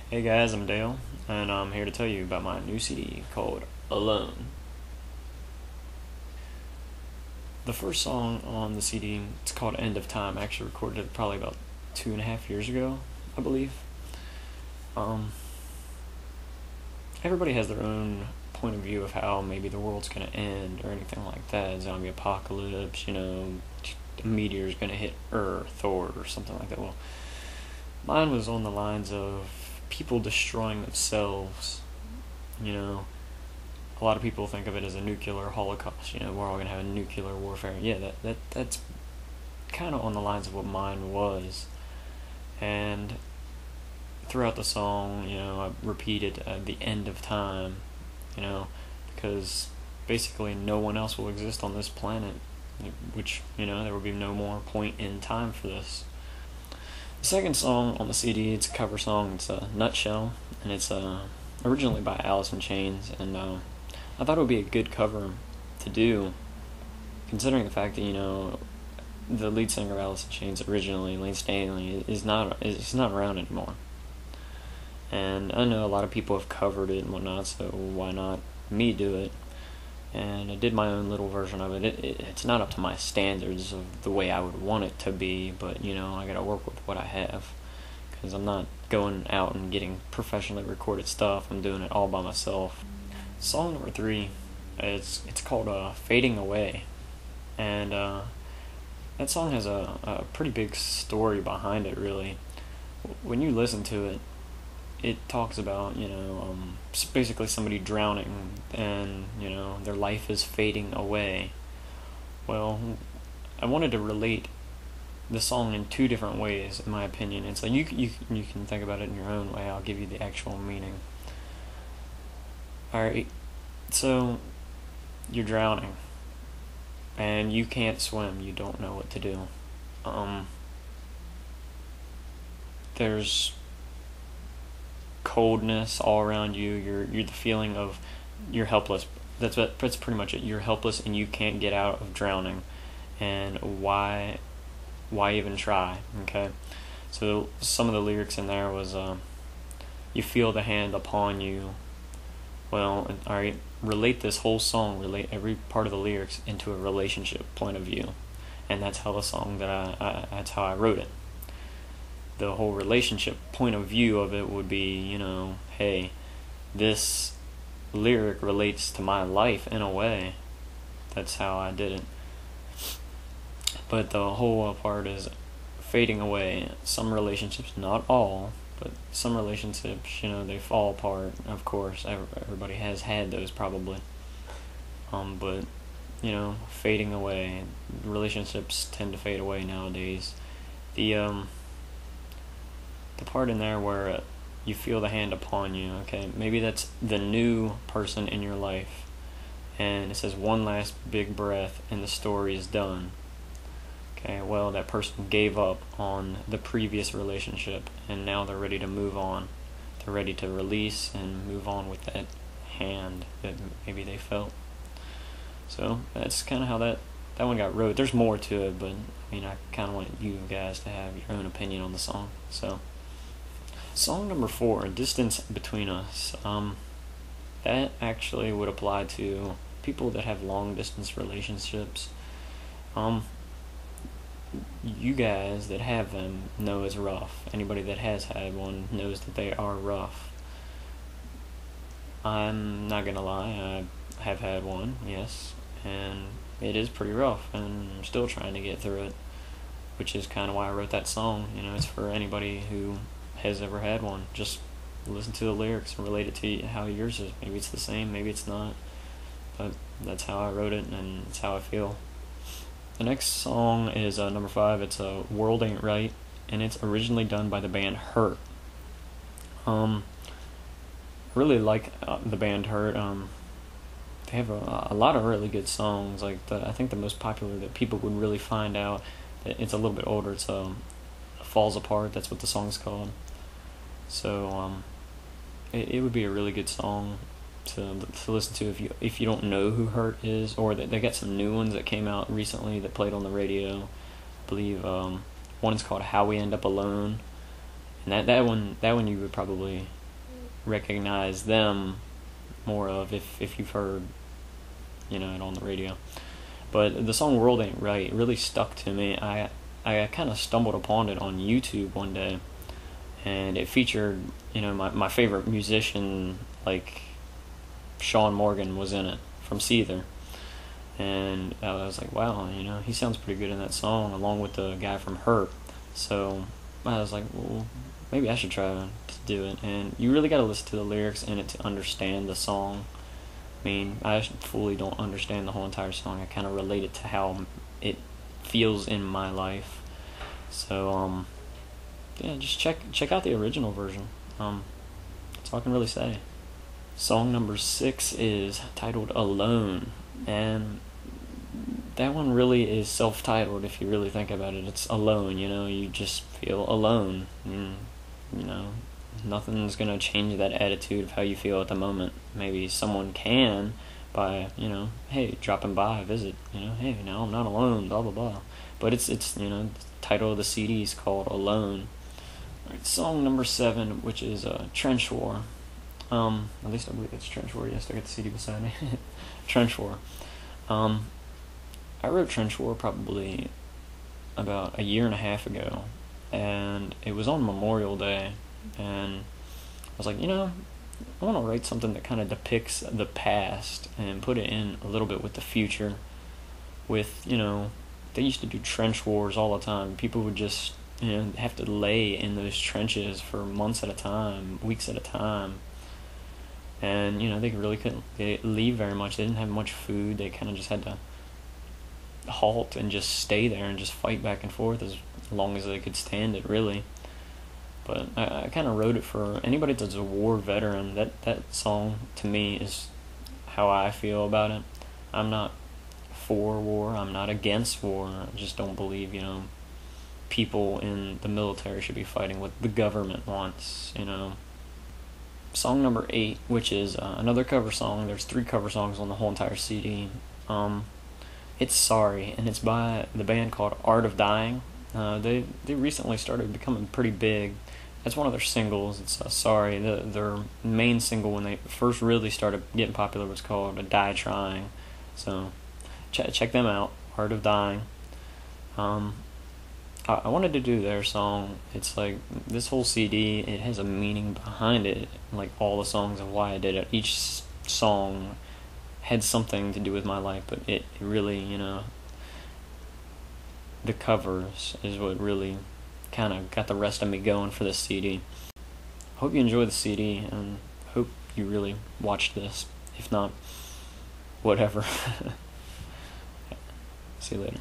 Hey guys, I'm Dale, and I'm here to tell you about my new CD called Alone. The first song on the CD, it's called End of Time. I actually recorded it probably about 2.5 years ago, I believe. Um, Everybody has their own point of view of how maybe the world's gonna end or anything like that. Zombie apocalypse, a meteor's gonna hit Earth or something like that. Well, mine was on the lines of people destroying themselves, you know, a lot of people think of it as a nuclear holocaust. We're all gonna have a nuclear warfare. Yeah, that's kind of on the lines of what mine was. And throughout the song, I repeated the end of time. You know, because basically no one else will exist on this planet. Which there will be no more point in time for this. The second song on the CD, it's a cover song. It's a Nutshell, and it's originally by Alice in Chains, and I thought it would be a good cover to do, considering the fact that the lead singer of Alice in Chains originally, Lane Stanley, is not around anymore. And I know a lot of people have covered it and whatnot, so why not me do it? And I did my own little version of it. It's not up to my standards of the way I would want it to be, but I gotta work with what I have, because I'm not going out and getting professionally recorded stuff. I'm doing it all by myself. Song number 3, it's called Fading Away, and that song has a pretty big story behind it, really. When you listen to it, it talks about, basically somebody drowning and, their life is fading away. Well, I wanted to relate the song in two different ways, in my opinion. It's like you can think about it in your own way. I'll give you the actual meaning. Alright, so you're drowning and you can't swim, you don't know what to do. There's coldness all around you. You're the feeling of you're helpless. That's pretty much it. You're helpless and you can't get out of drowning. And why even try? Okay. So some of the lyrics in there was you feel the hand upon you. Well, alright, relate this whole song, relate every part of the lyrics into a relationship point of view. And that's how the song that's how I wrote it. The whole relationship point of view of it would be, hey, this lyric relates to my life in a way. That's how I did it. But the whole part is fading away. Some relationships, not all, but some relationships, they fall apart. Of course, everybody has had those probably. But fading away. Relationships tend to fade away nowadays. The part in there where you feel the hand upon you, okay, maybe that's the new person in your life, and it says one last big breath and the story is done. Okay, well, that person gave up on the previous relationship and now they're ready to move on. They're ready to release and move on with that hand that maybe they felt. So that's kind of how that one got wrote. There's more to it, but I kind of want you guys to have your own opinion on the song. So song number 4, Distance Between Us. That actually would apply to people that have long distance relationships. You guys that have them know it's rough. Anybody that has had one knows that they are rough. I'm not gonna lie, I have had one, yes, and it is pretty rough, and I'm still trying to get through it, which is kind of why I wrote that song. It's for anybody who has ever had one. Just listen to the lyrics and relate it to how yours is. Maybe it's the same, maybe it's not, but that's how I wrote it and it's how I feel. The next song is number 5. It's World Ain't Right, and it's originally done by the band Hurt. I really like the band Hurt. They have a lot of really good songs. I think the most popular that people would really find out that it's a little bit older. It's Falls Apart. That's what the song's called. So it would be a really good song to listen to if you don't know who Hurt is, or they got some new ones that came out recently that played on the radio. I believe one is called How We End Up Alone, and that one you would probably recognize them more of if you've heard, it on the radio. But the song "World Ain't Right" really stuck to me. I kind of stumbled upon it on YouTube one day, and it featured, my favorite musician, like Sean Morgan was in it from Seether. And I was like, wow, he sounds pretty good in that song, along with the guy from Hurt. So I was like, well, maybe I should try to do it. And you really got to listen to the lyrics in it to understand the song. I mean, I fully don't understand the whole entire song. I kind of relate it to how it feels in my life. So, yeah, just check out the original version. That's all I can really say. Song number 6 is titled "Alone," and that one really is self-titled if you really think about it. It's alone, you just feel alone. And, nothing's going to change that attitude of how you feel at the moment. Maybe someone can by, hey, dropping by, visit, hey, now I'm not alone, blah, blah, blah. But it's the title of the CD is called "Alone." Alright, song number 7, which is Trench War. At least I believe it's Trench War. Yes, I got the CD beside me. Trench War. I wrote Trench War probably about a year and a half ago, and it was on Memorial Day, and I was like, I want to write something that kind of depicts the past and put it in a little bit with the future. With, they used to do trench wars all the time. People would just, have to lay in those trenches for months at a time, weeks at a time. And, they really couldn't leave very much. They didn't have much food. They kind of just had to halt and just stay there and just fight back and forth as long as they could stand it, really. But I kind of wrote it for anybody that's a war veteran. That song, to me, is how I feel about it. I'm not for war. I'm not against war. I just don't believe, people in the military should be fighting what the government wants, Song number 8, which is another cover song. There's 3 cover songs on the whole entire CD. It's "Sorry," and it's by the band called Art of Dying. They recently started becoming pretty big. That's one of their singles. It's "Sorry." Their main single when they first really started getting popular was called "Die Trying." So check them out, Art of Dying. I wanted to do their song. It's like this whole CD, it has a meaning behind it, like all the songs and why I did it. Each song had something to do with my life, but it really, the covers is what really kind of got the rest of me going for this CD. Hope you enjoy the CD, and hope you really watch this. If not, whatever. See you later.